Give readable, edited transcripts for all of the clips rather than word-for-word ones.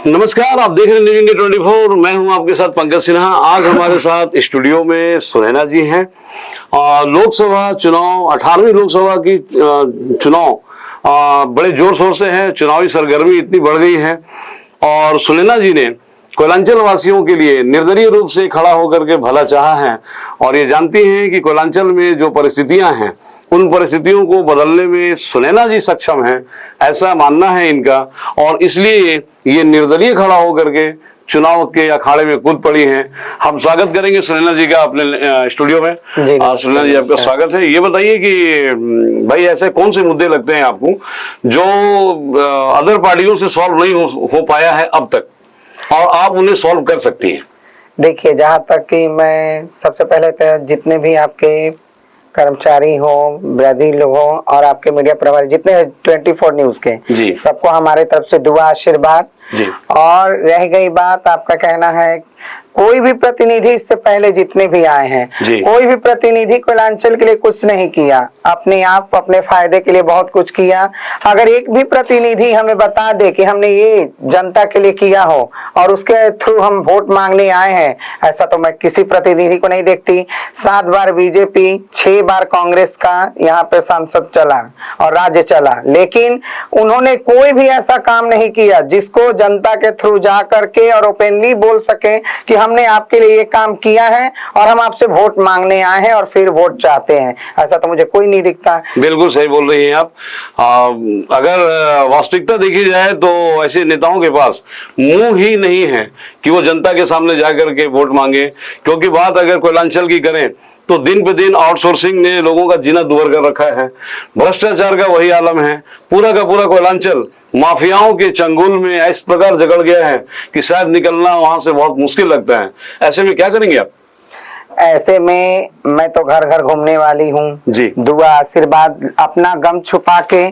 नमस्कार, आप देख रहे हैं न्यूज इंडिया 24। मैं हूं आपके साथ पंकज सिन्हा। आज हमारे साथ स्टूडियो में सुनैना जी हैं। लोकसभा चुनाव 18वीं लोकसभा की चुनाव बड़े जोर शोर से है। चुनावी सरगर्मी इतनी बढ़ गई है और सुनैना जी ने कोयलांचल वासियों के लिए निर्दलीय रूप से खड़ा होकर के भला चाहा है और ये जानती हैं कि कोयलांचल में जो परिस्थितियां हैं उन परिस्थितियों को बदलने में सुनैना जी सक्षम हैं, ऐसा मानना है इनका। और इसलिए ये निर्दलीय खड़ा होकर के चुनाव के अखाड़े में कूद पड़ी हैं। हम स्वागत करेंगे सुनैना जी का अपने स्टूडियो में। सुनैना जी, आपका स्वागत है। ये बताइए कि भाई ऐसे कौन से मुद्दे लगते हैं आपको जो अदर पार्टियों से सॉल्व नहीं हो पाया है अब तक और आप उन्हें सॉल्व कर सकती हैं? देखिए, जहाँ तक कि मैं सबसे पहले तो जितने भी आपके कर्मचारी हो, विरोधी लोग हो और आपके मीडिया प्रभारी जितने 24 न्यूज के, सबको हमारे तरफ से दुआ आशीर्वाद। और रह गई बात, आपका कहना है कोई भी प्रतिनिधि इससे पहले जितने भी आए हैं, कोई भी प्रतिनिधि कोयलांचल के लिए कुछ नहीं किया, अपने आप अपने फायदे के लिए बहुत कुछ किया। अगर एक भी प्रतिनिधि हमें बता दे कि हमने ये जनता के लिए किया हो और उसके थ्रू हम वोट मांगने आए हैं, ऐसा तो मैं किसी प्रतिनिधि को नहीं देखती। 7 बार बीजेपी, 6 बार कांग्रेस का यहाँ पे सांसद चला और राज्य चला, लेकिन उन्होंने कोई भी ऐसा काम नहीं किया जिसको जनता के थ्रू जा करके और ओपनली बोल सके कि हमने आपके लिए ये काम किया है और हम आपसे वोट मांगने आए हैं और फिर वोट चाहते हैं। ऐसा तो मुझे कोई नहीं दिखता। बिल्कुल सही बोल रही हैं आप। अगर वास्तविकता देखी जाए तो ऐसे नेताओं के पास मुंह ही नहीं है कि वो जनता के सामने जाकर के वोट मांगे। क्योंकि बात अगर कोयलांचल की करें तो दिन पे दिन आउटसोर्सिंग ने लोगों का जीना दुभर कर रखा है। भ्रष्टाचार का वही आलम है। पूरा का पूरा कोयलांचल माफियाओं के चंगुल में इस प्रकार जकड़ गया है कि शायद निकलना वहां से बहुत मुश्किल लगता है। ऐसे में क्या करेंगे आप? ऐसे में मैं तो घर घर घूमने वाली हूँ, दुआ आशीर्वाद अपना गम छुपा के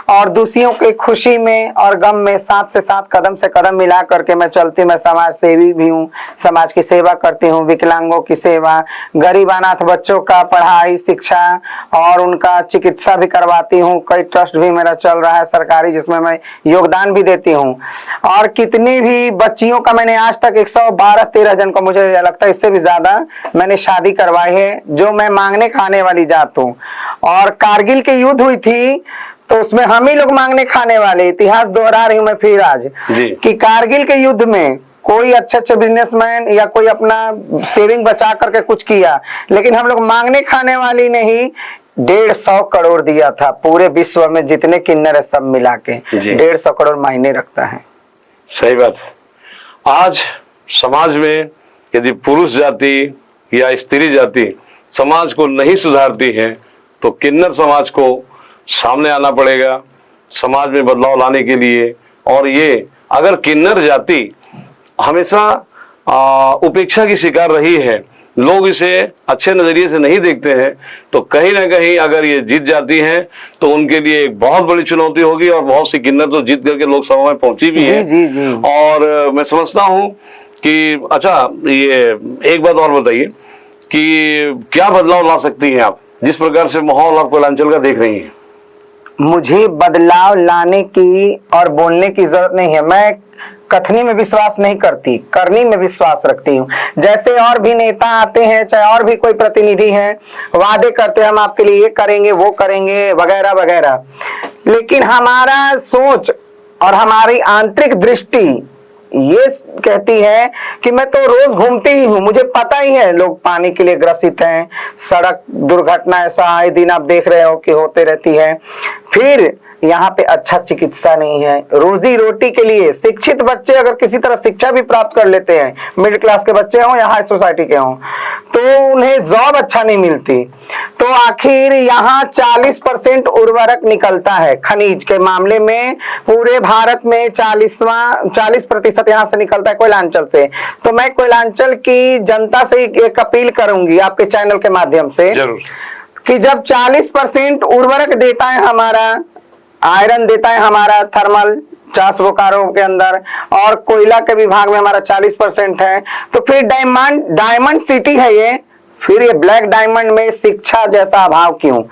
और दूसरों के खुशी में और गम में साथ से साथ कदम से कदम मिला करके मैं चलती। मैं समाज सेवी भी हूँ, समाज की सेवा करती हूँ, विकलांगों की सेवा, गरीब अनाथ बच्चों का पढ़ाई शिक्षा और उनका चिकित्सा भी करवाती हूँ। कई ट्रस्ट भी मेरा चल रहा है सरकारी, जिसमें मैं योगदान भी देती हूँ। और कितनी भी बच्चियों का मैंने आज तक 112-13 जन को, मुझे लगता है इससे भी ज्यादा, मैंने शादी करवाई है, जो मैं मांगने खाने वाली जात हूँ। और कारगिल की युद्ध हुई थी तो उसमें हम ही लोग मांगने खाने वाले। इतिहास दोहरा रही हूँ मैं फिर आज कि कारगिल के युद्ध में कोई अच्छे बिजनेसमैन या कोई अपना सेविंग बचा करके कुछ किया, लेकिन हम लोग मांगने खाने वाली ने ही 150 करोड़ दिया था। पूरे विश्व में जितने किन्नर है सब मिला के 150 करोड़ मायने रखता है। सही बात है। आज समाज में यदि पुरुष जाति या स्त्री जाति समाज को नहीं सुधारती है तो किन्नर समाज को सामने आना पड़ेगा समाज में बदलाव लाने के लिए। और ये अगर किन्नर जाति हमेशा उपेक्षा की शिकार रही है, लोग इसे अच्छे नजरिए से नहीं देखते हैं, तो कहीं ना कहीं अगर ये जीत जाती है तो उनके लिए एक बहुत बड़ी चुनौती होगी। और बहुत सी किन्नर तो जीत करके लोकसभा में पहुंची भी है। और मैं समझता हूं कि अच्छा, ये एक बात और बताइए कि क्या बदलाव ला सकती हैं आप, जिस प्रकार से माहौल आप कोयलांचल का देख रही हैं? मुझे बदलाव लाने की और बोलने की जरूरत नहीं है। मैं कथनी में विश्वास नहीं करती, करनी में विश्वास रखती हूँ। जैसे और भी नेता आते हैं, चाहे और भी कोई प्रतिनिधि है, वादे करते हैं हम आपके लिए ये करेंगे वो करेंगे वगैरह वगैरह, लेकिन हमारा सोच और हमारी आंतरिक दृष्टि ये कहती है कि मैं तो रोज घूमती ही हूँ, मुझे पता ही है लोग पानी के लिए ग्रसित हैं, सड़क दुर्घटना ऐसा आए दिन आप देख रहे हो कि होते रहती है। फिर यहाँ पे अच्छा चिकित्सा नहीं है। रोजी रोटी के लिए शिक्षित बच्चे अगर किसी तरह शिक्षा भी प्राप्त कर लेते हैं, मिडिल क्लास के बच्चे हों या हाई सोसाइटी के हों, तो उन्हें जॉब अच्छा नहीं मिलती। तो आखिर यहाँ 40% उर्वरक निकलता है खनिज के मामले में। पूरे भारत में 40% यहाँ से निकलता है कोयलांचल से। तो मैं कोयलांचल की जनता से एक अपील करूंगी आपके चैनल के माध्यम से कि जब 40% उर्वरक देता है हमारा, आयरन देता है हमारा थर्मल 50 बोकारो के अंदर, और कोयला के विभाग में हमारा 40% है, तो फिर डायमंड सिटी है ये, फिर ये ब्लैक डायमंड में शिक्षा जैसा अभाव क्यों?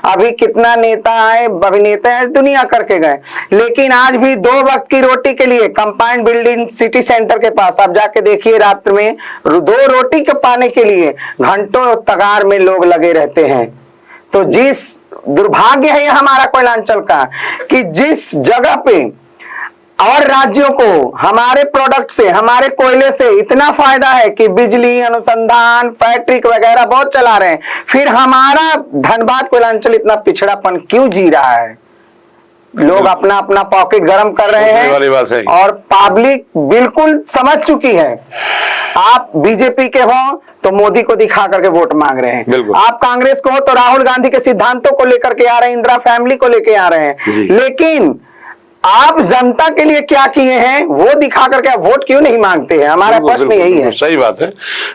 अभी कितना नेता आए, अभिनेता है दुनिया करके गए, लेकिन आज भी 2 वक्त की रोटी के लिए कंपाउंड बिल्डिंग सिटी सेंटर के पास आप जाके देखिए, रात में 2 रोटी के पाने के लिए घंटों कतार में लोग लगे रहते हैं। तो जिस दुर्भाग्य है ये हमारा कोयलांचल का कि जिस जगह पे और राज्यों को हमारे प्रोडक्ट से, हमारे कोयले से इतना फायदा है कि बिजली, अनुसंधान, फैक्ट्री वगैरह बहुत चला रहे हैं, फिर हमारा धनबाद कोयलांचल इतना पिछड़ापन क्यों जी रहा है? लोग अपना अपना पॉकेट गर्म कर रहे हैं और पब्लिक बिल्कुल समझ चुकी है। आप बीजेपी के हो तो मोदी को दिखा करके वोट मांग रहे हैं, आप कांग्रेस को हो तो राहुल गांधी के सिद्धांतों को लेकर के आ रहे हैं, इंदिरा फैमिली को लेके आ रहे हैं, लेकिन आप जनता के लिए क्या किए हैं वो दिखा करके आप वोट क्यों नहीं मांगते हैं? हमारा प्रश्न यही है। सही बात है,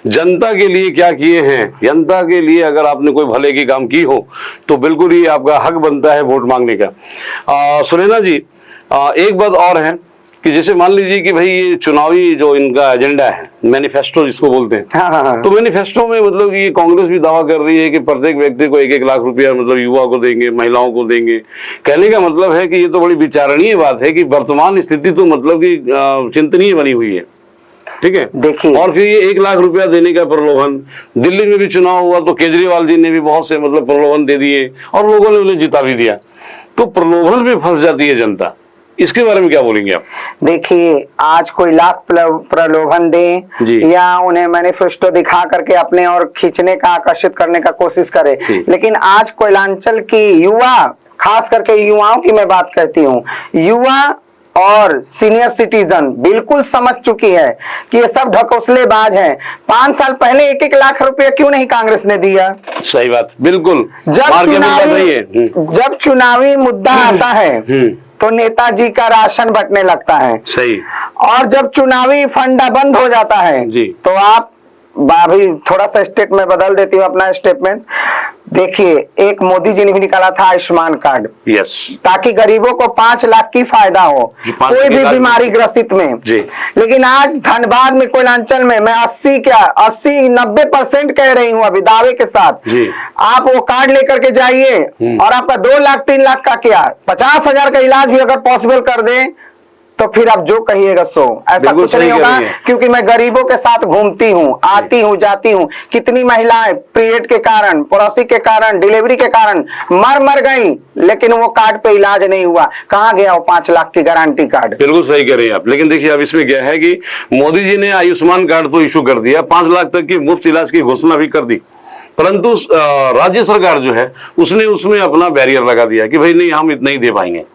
जनता के लिए क्या किए हैं, जनता के लिए अगर आपने कोई भले की काम की हो तो बिल्कुल ही आपका हक बनता है वोट मांगने का। सुनैना जी, एक बात और है कि जैसे मान लीजिए कि भाई ये चुनावी जो इनका एजेंडा है, मैनिफेस्टो जिसको बोलते हैं, हाँ। तो मैनिफेस्टो में मतलब ये कांग्रेस भी दावा कर रही है कि प्रत्येक व्यक्ति को 1-1 लाख रुपया मतलब युवा को देंगे, महिलाओं को देंगे। कहने का मतलब है कि ये तो बड़ी विचारणीय बात है कि वर्तमान स्थिति तो मतलब कि चिंतनीय बनी हुई है, ठीक है। देखिए, और फिर ये 1 लाख रुपया देने का प्रलोभन, दिल्ली में भी चुनाव हुआ तो केजरीवाल जी ने भी बहुत से मतलब प्रलोभन दे दिए और लोगों ने उन्हें जिता भी दिया। तो प्रलोभन में फंस जाती है जनता, इसके बारे में क्या बोलेंगे आप? देखिए, आज कोई लाख प्रलोभन दे या उन्हें मैनिफेस्टो दिखा करके अपने और खींचने का, आकर्षित करने का कोशिश करे, लेकिन आज कोयलांचल की युवा, खास करके युवाओं की मैं बात करती हूँ, युवा और सीनियर सिटीजन बिल्कुल समझ चुकी है कि ये सब ढकोसलेबाज हैं। 5 साल पहले 1-1 लाख रुपया क्यों नहीं कांग्रेस ने दिया? सही बात, बिल्कुल। जब चुनावी मुद्दा आता है तो नेताजी का राशन बंटने लगता है, सही। और जब चुनावी फंडा बंद हो जाता है तो आप अभी थोड़ा सा स्टेट में बदल देती हूँ अपना स्टेटमेंट। देखिए, एक मोदी जी ने भी निकाला था आयुष्मान कार्ड, यस, ताकि गरीबों को 5 लाख की फायदा हो कोई भी बीमारी ग्रसित में। लेकिन आज धनबाद में, कोयलांचल में मैं 80-90% कह रही हूँ अभी दावे के साथ, आप वो कार्ड लेकर के जाइए और आपका 2 लाख 3 लाख का क्या 50,000 का इलाज भी अगर पॉसिबल कर दे तो फिर आप जो कहिएगा सो, ऐसा कुछ नहीं होगा। क्योंकि मैं गरीबों के साथ घूमती हूँ, आती हूँ, जाती हूँ। कितनी महिलाएं पीरियड के कारण, पड़ोसी के कारण, डिलीवरी के कारण मर गई, लेकिन वो कार्ड पे इलाज नहीं हुआ। कहाँ गया वो 5 लाख की गारंटी कार्ड? बिल्कुल सही कह रहे हैं आप। लेकिन देखिए, अब इसमें क्या है कि मोदी जी ने आयुष्मान कार्ड तो इशू कर दिया, 5 लाख तक की मुफ्त इलाज की घोषणा भी कर दी, परंतु राज्य सरकार जो है उसने उसमें अपना बैरियर लगा दिया कि भाई नहीं, हम इतना ही दे पाएंगे।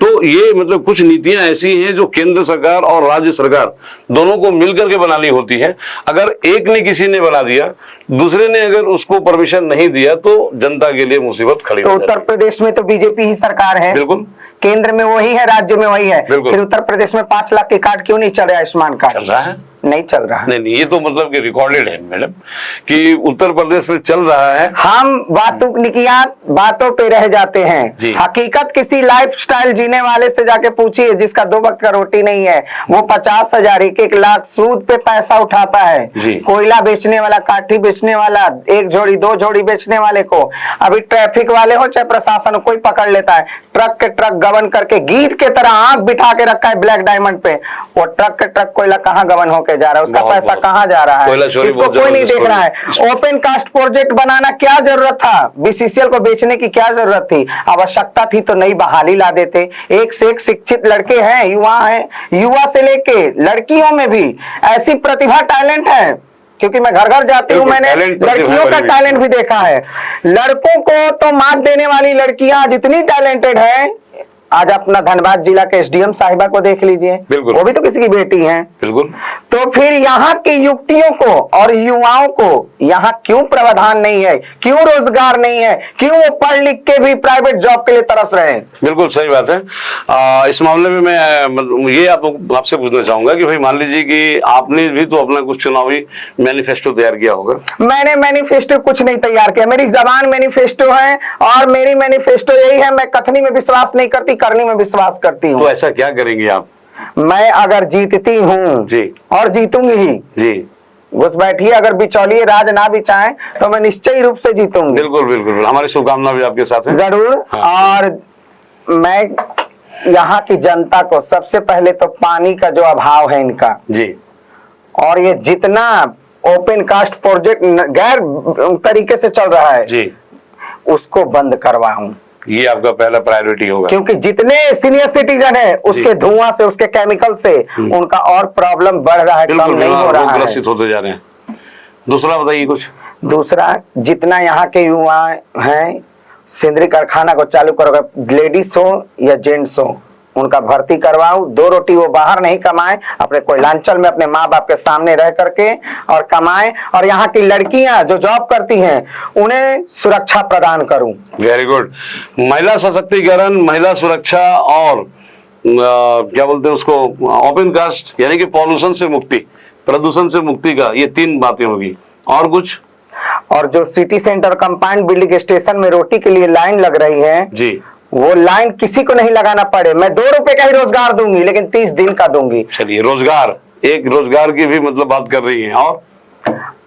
तो ये मतलब कुछ नीतियां ऐसी हैं जो केंद्र सरकार और राज्य सरकार दोनों को मिलकर के बनानी होती है। अगर एक ने किसी ने बना दिया, दूसरे ने अगर उसको परमिशन नहीं दिया तो जनता के लिए मुसीबत खड़ी हो जाती है। उत्तर प्रदेश में तो बीजेपी ही सरकार है, बिल्कुल, केंद्र में वही है, राज्य में वही है, फिर उत्तर प्रदेश में 5 लाख के कार्ड क्यों नहीं चल रहा? आयुष्मान कार्ड चल रहा है, नहीं चल रहा। नहीं, ये तो मतलब कि रिकॉर्डेड है मैडम कि उत्तर प्रदेश में चल रहा है। हम बातों पे रह जाते हैं, हकीकत किसी लाइफस्टाइल जीने वाले से जाके पूछिए जिसका 2 वक्त का रोटी नहीं है, वो 50,000 1-1 लाख सूद पे पैसा उठाता है। कोयला बेचने वाला, काठी बेचने वाला, 1 जोड़ी 2 जोड़ी बेचने वाले को अभी ट्रैफिक वाले हो चाहे प्रशासन हो, कोई पकड़ लेता है। ट्रक के ट्रक गबन करके गीत के तरह आंख बिठा के रखा है ब्लैक डायमंड पे, वो ट्रक के ट्रक कोयला कहाँ गबन होके जा रहा है, उसका पैसा कहाँ जा रहा है, इसको कोई नहीं देख रहा है। ओपन कास्ट प्रोजेक्ट बनाना क्या जरूरत था? बीसीसीएल को बेचने की क्या जरूरत थी? आवश्यकता थी तो नई बहाली ला देते। एक से एक शिक्षित लड़के हैं, युवा हैं, युवा से लेके लड़कियों में भी ऐसी प्रतिभा, टैलेंट है। क्योंकि मैं घर घर जाती हूँ, मैंने लड़कियों का टैलेंट भी देखा है। लड़कों को तो मात देने वाली लड़कियां आज इतनी टैलेंटेड है। आज अपना धनबाद जिला के एसडीएम साहिबा को देख लीजिए, वो भी तो किसी की बेटी हैं। बिल्कुल। तो फिर यहाँ की युवतियों को और युवाओं को यहाँ क्यों प्रावधान नहीं है, क्यों रोजगार नहीं है, क्यों वो पढ़ लिख के भी प्राइवेट जॉब के लिए तरस रहे हैं? बिल्कुल सही बात है। इस मामले में मैं ये आपसे पूछना चाहूंगा कि भाई मान लीजिए कि आपने भी तो अपना कुछ चुनावी मैनिफेस्टो तैयार किया होगा। मैंने मैनिफेस्टो कुछ नहीं तैयार किया, मेरी जबान मैनिफेस्टो है और मेरी मैनिफेस्टो यही है, मैं कथनी में विश्वास नहीं करती, करने में विश्वास करती हूँ। तो ऐसा क्या करेंगे आप? मैं अगर जीतती हूँ जी, और जीतूंगी ही जी, घुस बैठिए, अगर बिचौलिए राज ना भी चाहे तो मैं निश्चय रूप से जीतूंगी। बिल्कुल बिल्कुल, हमारी शुभकामना भी आपके साथ है। जरूर। हाँ। और मैं यहाँ की जनता को सबसे पहले तो पानी का जो अभाव है इनका जी, और ये जितना ओपन कास्ट प्रोजेक्ट गैर तरीके से चल रहा है जी, उसको बंद करवाऊं, ये आपका पहला प्रायोरिटी होगा। क्योंकि जितने सीनियर सिटीजन है उसके धुआं से, उसके केमिकल से उनका और प्रॉब्लम बढ़ रहा है, कम नहीं हो रहा है, ग्रसित होते जा रहे हैं। दूसरा बताइए कुछ। दूसरा, जितना यहाँ के युवा हैं सिंदरी कारखाना को चालू करोगे, लेडीज हो या जेंट्स हो, उनका भर्ती करवाओ, 2 रोटी वो बाहर नहीं कमाए, अपने कोयलांचल में अपने माँ बाप के सामने रह करके और कमाए, और यहाँ की लड़कियां जो जॉब करती हैं उन्हें सुरक्षा प्रदान करूं। Very good. महिला सशक्तिकरण, महिला सुरक्षा और क्या बोलते हैं उसको, ओपन कास्ट यानी कि पॉल्यूशन से मुक्ति, प्रदूषण से मुक्ति का, ये 3 बातें होगी। और कुछ? और जो city centre compound building station में रोटी के लिए लाइन लग रही है जी, वो लाइन किसी को नहीं लगाना पड़े। मैं 2 रुपए का ही रोजगार दूंगी, लेकिन 30 दिन का दूंगी। चलिए, रोजगार, एक रोजगार की भी मतलब बात कर रही है।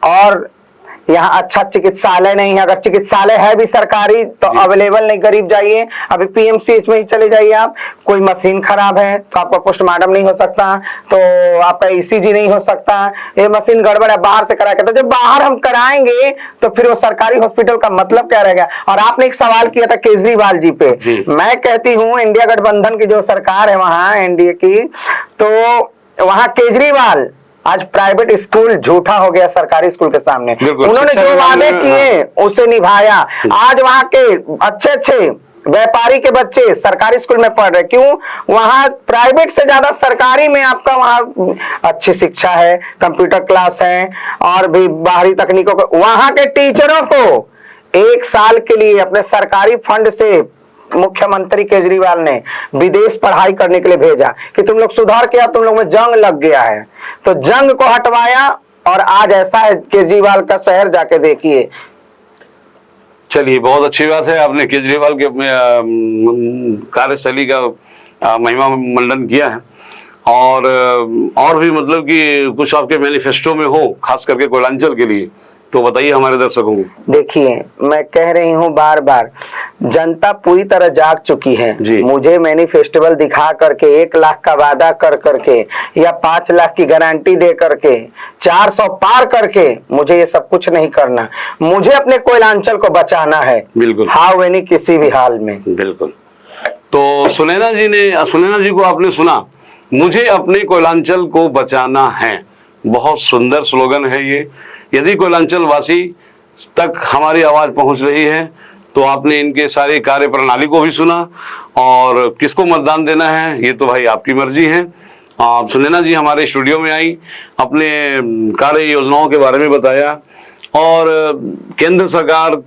और यहाँ अच्छा चिकित्सालय नहीं है, अगर चिकित्सालय है भी सरकारी तो अवेलेबल नहीं, गरीब जाइए अभी पीएमसीएच में ही चले जाइए आप, कोई मशीन खराब है तो आपका पोस्टमार्टम नहीं हो सकता, तो आपका ईसीजी नहीं हो सकता, ये मशीन गड़बड़ है बाहर से करा के, तो जब बाहर हम कराएंगे तो फिर वो सरकारी हॉस्पिटल का मतलब क्या रहेगा। और आपने एक सवाल किया था केजरीवाल जी पे, मैं कहती हूँ इंडिया गठबंधन की जो सरकार है वहां एनडीए की, तो वहां केजरीवाल आज प्राइवेट स्कूल झूठा हो गया सरकारी स्कूल के सामने। उन्होंने जो वादे किए उसे निभाया। आज वहां के अच्छे अच्छे व्यापारी के बच्चे सरकारी स्कूल में पढ़ रहे, क्यों? वहां प्राइवेट से ज्यादा सरकारी में आपका वहां अच्छी शिक्षा है, कंप्यूटर क्लास है और भी बाहरी तकनीकों को। वहां के टीचरों को 1 साल के लिए अपने सरकारी फंड से मुख्यमंत्री केजरीवाल ने विदेश पढ़ाई करने के लिए भेजा कि तुम लोग सुधार किया, तुम लोग में जंग लग गया है, तो जंग को हटवाया और आज ऐसा है केजरीवाल का शहर जाके देखिए। चलिए, बहुत अच्छी बात है, आपने केजरीवाल के कार्यशैली का महिमा मंडन किया है। और भी मतलब कि कुछ आपके मैनिफेस्टो में हो खास करके कोयलांचल के लिए, तो बताइए हमारे दर्शकों को। देखिए, मैं कह रही हूँ बार बार, जनता पूरी तरह जाग चुकी है। मुझे मैनिफेस्टेबल दिखा करके 1 लाख का वादा कर करके या 5 लाख की गारंटी दे करके 400 पार करके मुझे ये सब कुछ नहीं करना। मुझे अपने कोयलांचल को बचाना है, बिल्कुल, हाउ एनी किसी भी हाल में। बिल्कुल। तो सुनैना जी को आपने सुना, मुझे अपने कोयलांचल को बचाना है, बहुत सुंदर स्लोगन है ये। यदि कोयलांचल वासी तक हमारी आवाज पहुंच रही है तो आपने इनके सारे कार्य प्रणाली को भी सुना, और किसको मतदान देना है ये तो भाई आपकी मर्जी है। सुनैना जी हमारे स्टूडियो में आई, अपने कार्य योजनाओं के बारे में बताया, और केंद्र सरकार,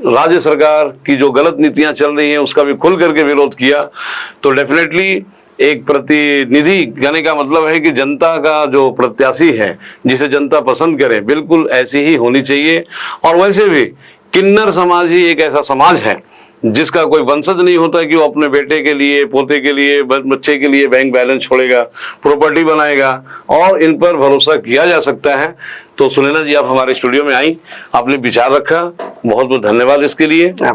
राज्य सरकार की जो गलत नीतियां चल रही हैं उसका भी खुल करके विरोध किया। तो डेफिनेटली एक प्रतिनिधि कहने का मतलब है कि जनता का जो प्रत्याशी है, जिसे जनता पसंद करे, बिल्कुल ऐसी ही होनी चाहिए। और वैसे भी किन्नर समाज ही एक ऐसा समाज है जिसका कोई वंशज नहीं होता कि वो अपने बेटे के लिए, पोते के लिए, बच्चे के लिए बैंक बैलेंस छोड़ेगा, प्रॉपर्टी बनाएगा, और इन पर भरोसा किया जा सकता है। तो सुनैना जी, आप हमारे स्टूडियो में आई, आपने विचार रखा, बहुत बहुत धन्यवाद इसके लिए।